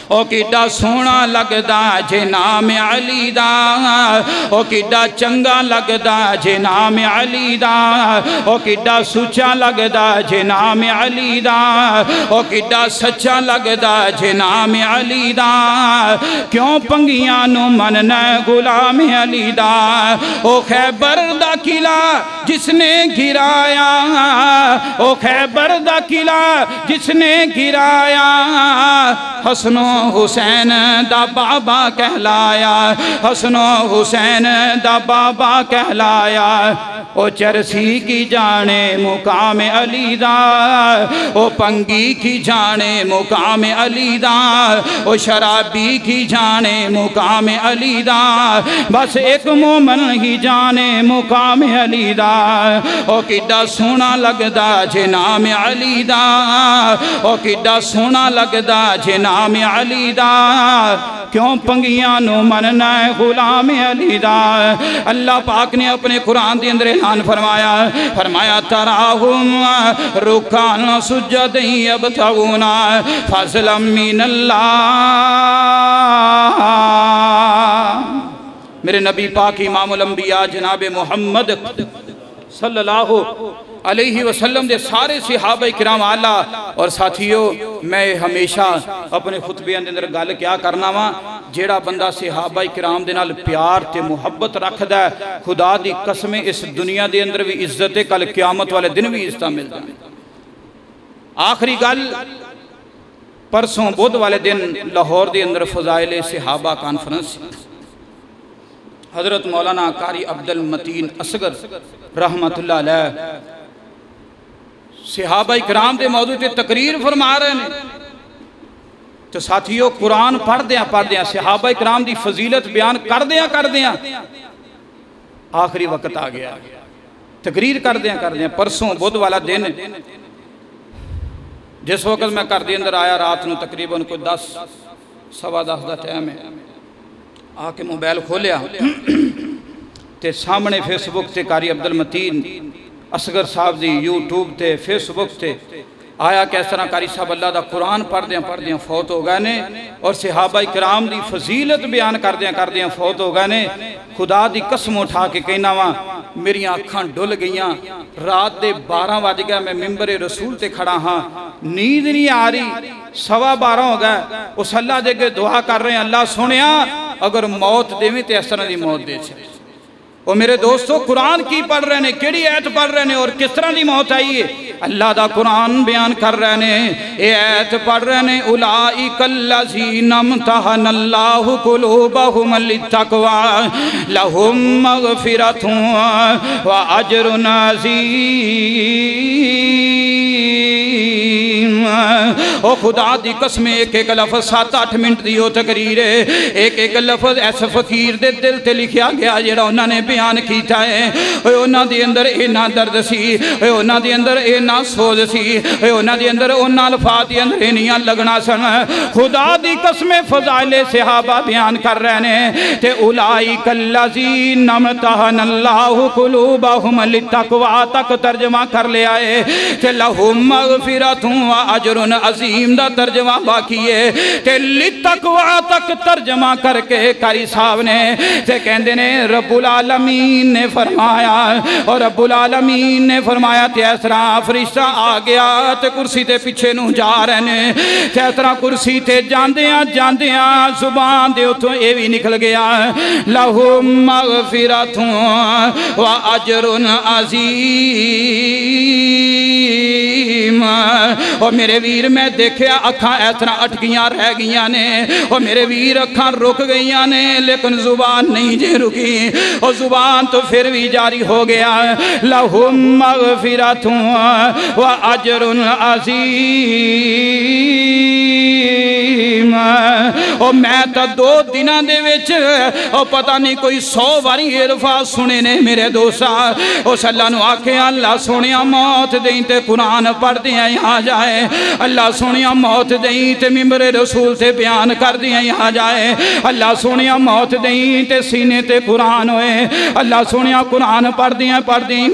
او کڈا سونا لگدا جے نام علی دا او کڈا چنگا لگدا جے نام علی دا او کڈا سچا لگدا جے نام علی دا او کڈا سچا لگدا جے نام علی دا کیوں پنگیاں نو مننا غلام علی دا او خیبر دا قلعہ جس نے گرایا او خیبر دا قلعہ جس نے گرایا حسن و حسین دا بابا کہلایا حسن و حسین دا بابا کہلایا او چرسی کی جانے مقام علی دا او پنگی کی جانے مقام علی دا او شرابی کی جانے مقام علی دا بس ایک مومن ہی جانے مقام علی دا او کڈا سونا لگدا جے نام علی دا او کڈا سونا لگدا جے نام علی دا کیوں پنگیاں نو مننا ہے غلام علی دا اللہ پاک نے اپنے قرآن دے اندر اعلان فرمایا تراہم رکان سجدیں یبتغونا فضلا من اللہ میرے نبی پاک امام الانبیاء جناب محمد صلی اللہ علیہ وسلم دے سارے صحابہ کرام آلہ اور ساتھیوں میں ہمیشہ اپنے خطبے اندر گل کیا کرنا وا جیڑا بندہ صحابہ کرام دے نال پیار تے محبت رکھ دا ہے خدا دی قسمیں اس دنیا دے اندر بھی عزت کل قیامت والے دن بھی عزت مل جائے آخری گل پرسوں بدھ والے دن لاہور دے اندر فضائل صحابہ کانفرنس حضرت مولانا قاری عبد المتین اصغر رحمت اللہ علیہ صحابہ کرام دے موضوع تے تقریر فرما رہے ہیں. تو ساتھیو قرآن پڑھ دیاں صحابہ کرام دی فضیلت بیان کر دیاں آخری وقت آ گیا. تقریر کر دیاں پرسوں بدھ والا دن جس وقت میں گھر دے اندر آیا رات نو تقریباً کوئی 10:15 دا ٹائم ہے. آ کے موبائل کھولیا تے سامنے فیس بک تے قاری عبدالمتین اصغر صاحب دی یوٹیوب تے فیس بک تے آیا کہ اس طرح قاری صاحب اللہ دا قرآن پڑھ دیاں فوت ہو گئے نے اور صحابہ کرام دی فضیلت بیان کر دیاں فوت ہو گئے نے. خدا دی قسم اٹھا کے کہنا وا میری آنکھاں ڈل گئیاں. رات دے 12 بج گیا میں ممبر رسول تے کھڑا ہاں, نیند نہیں آ رہی. 12:15 ہو گئے. اس اللہ دے کے دعا کر رہے ہیں اللہ سنیا اگر موت دے میں تے اس طرح دی موت دے چھے. اور میرے دوستو قرآن کی پڑھ رہے ہیں, کیڑی آیت پڑھ رہے ہیں اور کس طرح دی موت آئی ہے؟ اللہ دا قرآن بیان کر رہے ہیں. اے آیت پڑھ رہے ہیں اولئک الذین امتحن اللہ قلوبہم للتقوی لہم مغفرۃ واجر عظیم. او خدا دی قسم ایک لفظ 7-8 منٹ دی ہو تقریر ہے. ایک لفظ ایس فقیر دے دل تے لکھیا گیا جڑا انہوں نے بیان کیتا ہے. انہوں دے اندر اینا درد سی, انہوں دے اندر اینا سوز سی, انہوں دے اندر انہوں الفاظ دے اندر اینیاں لگنا سن. خدا دی قسم فضائل صحابہ بیان کر رہے ہیں تے اولئک الذین امتحن اللہ قلوبہم للتقوی تک ترجمہ کر لیا ہے تے لہم مغفرۃ واجر عظیم دا ترجمہ باقی ہے تے للتقوی تک ترجمہ کر کے قاری صاحب نے تے کہندے نے رب العالمین نے فرمایا اور رب العالمین نے فرمایا تے اس طرح فرشتہ آ گیا تے کرسی تے پیچھے نو جا رہے ہیں تے اس طرح کرسی تے جاندیاں زبان دے اتھوں اے بھی نکل گیا لہم مغفرۃ واجر عظیم. اور میرے ویر میں دیکھیا اکھاں اس طرح اٹکیاں رہ گئیاں نے اور میرے ویر اکھاں رک گئیاں نے لیکن زبان نہیں جے رکی اور زبان تو پھر بھی جاری ہو گیا لہم مغفرۃ واجر عظیم. اور میں تا 2 دنوں دے وچ اور پتہ نہیں کوئی 100 باری الفاظ سنے نے میرے دوستا. اس اللہ نو آکھے اللہ سونیا موت دیں تے قرآن پڑھ دیاں یہاں جائے, اللہ سونیا موت دیں تے ممبر رسول تے بیان کر دیاں یہاں جائے, اللہ سونیا موت دیں تے سینے تے قرآن ہوئے, اللہ سونیا قرآن پڑھ دیاں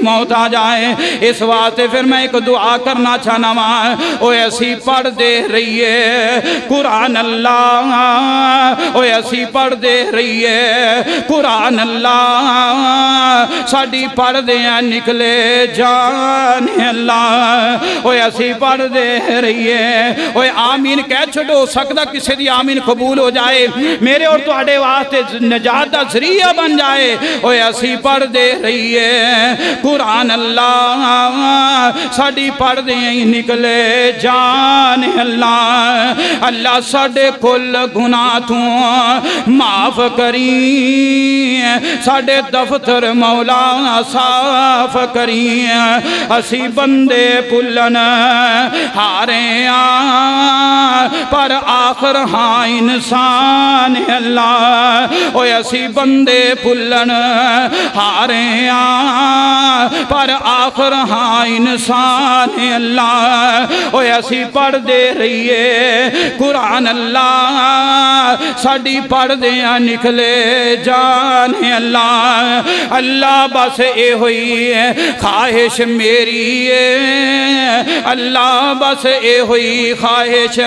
موت آ جائے. اس واسطے پھر میں ایک دعا کرنا چاہنا ماں اوہ ایسی پڑھ دے رہی ہے قرآن اللہ, اوہ ایسی پڑھ دے رہی ہے قرآن اللہ, ساڑی پڑھ دیاں نکلے جان اللہ, اوہ ایسی پڑھ دے رہی ہے. اوہ آمین کہہ چھڑو سکتا کسی دی آمین قبول ہو جائے میرے اور تواڈے واسطے نجات دا ذریعہ بن جائے. اوہ ایسی پڑھ دے رہی ہے قرآن اللہ, ساڑی پڑھ دیاں نکلے جان اللہ, اللہ ساڑے کل گناہ تو معاف کری, ساڑے دفتر مولا صاف کری, اسی بندے پلن ہارے پر آخر ہاں انسان اللہ, اوہ اسی بندے پلن ہارے پر آخر ہاں انسان اللہ, اوہ اسی پڑھ دے رہی ہے قرآن اللہ, ساڑی پڑھ دیاں نکلے جان اللہ. اللہ بس اے ہوئی ہے خواہش میری ہے, اللہ بس اے ہوئی خواہش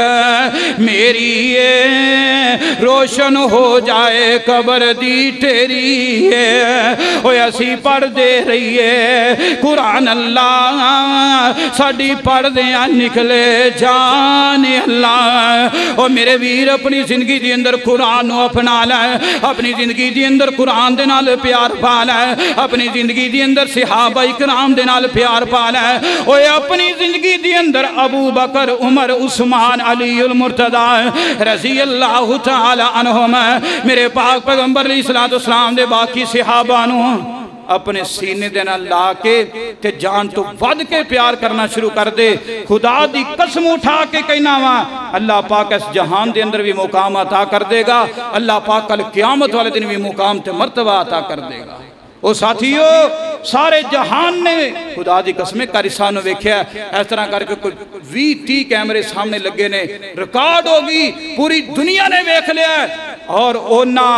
میری ہے, روشن ہو جائے قبر دی تیری ہے. اوہ اسی پڑھ دے رہی ہے قرآن اللہ, ساڑی پڑھ دیاں نکلے جان اللہ. اور میرے ویر اپنی زندگی دی اندر قرآن نو اپنا لائے, اپنی زندگی دی اندر قرآن دے نال پیار پا لائے, اپنی زندگی دی اندر صحابہ اکرام دے نال پیار پا لائے. اوہ اپنی زندگی دی اندر ابو بکر عمر عثمان علی المرتضی رضی اللہ تعالی عنہم میرے پاک پیغمبر علیہ السلام دے باقی صحابہ نو اپنے سینے دے نال لا کے تے جان تو ود کے پیار کرنا شروع کر دے. خدا دی قسم اٹھا کے کہنا وا اللہ پاک اس جہان دے اندر بھی مقام عطا کر دے گا. اللہ پاک کل قیامت والے دن بھی مقام تے مرتبہ عطا کر دے گا. او ساتھیو سارے جہان نے خدا دی قسمیں کارسانو ویکھیا اس طرح کر کے کوئی 20-30 کیمرے سامنے لگے نے, ریکارڈ ہوگی, پوری دنیا نے ویکھ لیا اور اونا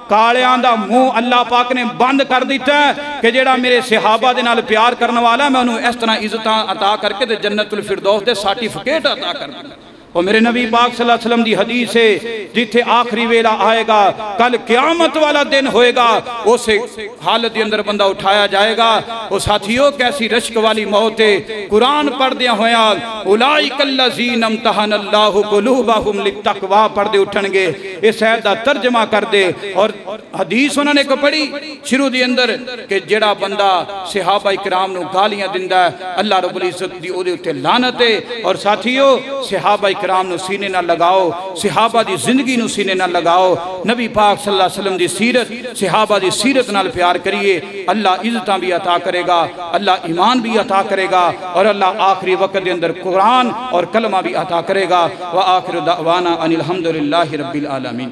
کالیاں دا منہ اللہ پاک نے بند کر دیتا ہے کہ جیڑا میرے صحابہ دے نال پیار کرنے والا میں انہوں اس طرح عزتاں عطا کر کے دے جنت الفردوس دے سرٹیفکیٹ عطا کر دوں. اور میرے نبی پاک صلی اللہ علیہ وسلم دی حدیث ہے جتھے آخری ویلا آئے گا کل قیامت والا دن ہوئے گا اسے حالت دی اندر بندہ اٹھایا جائے گا. وہ ساتھیوں کیسی رشک والی موت ہے. قرآن پڑھ دیا ہویا اولئک الذین امتحن اللہ قلوبہم للتقوی پڑھ دے اٹھن گے. اس آیت دا ترجمہ کر دے اور حدیث انہوں نے کو پڑھی شروع دی اندر کہ جڑا بندہ صحابہ اکرام نو گالیاں دندا ہے اللہ رب العزت دی او دے اتے لعنت ہے. اور ساتھیوں صحابہ کرام نو سینے نہ لگاؤ, صحابہ دی زندگی نو سینے نہ لگاؤ, نبی پاک صلی اللہ علیہ وسلم دی سیرت صحابہ دی سیرت نال پیار کریے. اللہ عزتاں بھی عطا کرے گا, اللہ ایمان بھی عطا کرے گا اور اللہ آخری وقت دے اندر قرآن اور کلمہ بھی عطا کرے گا. وآخر دعوانا ان الحمدللہ رب العالمین.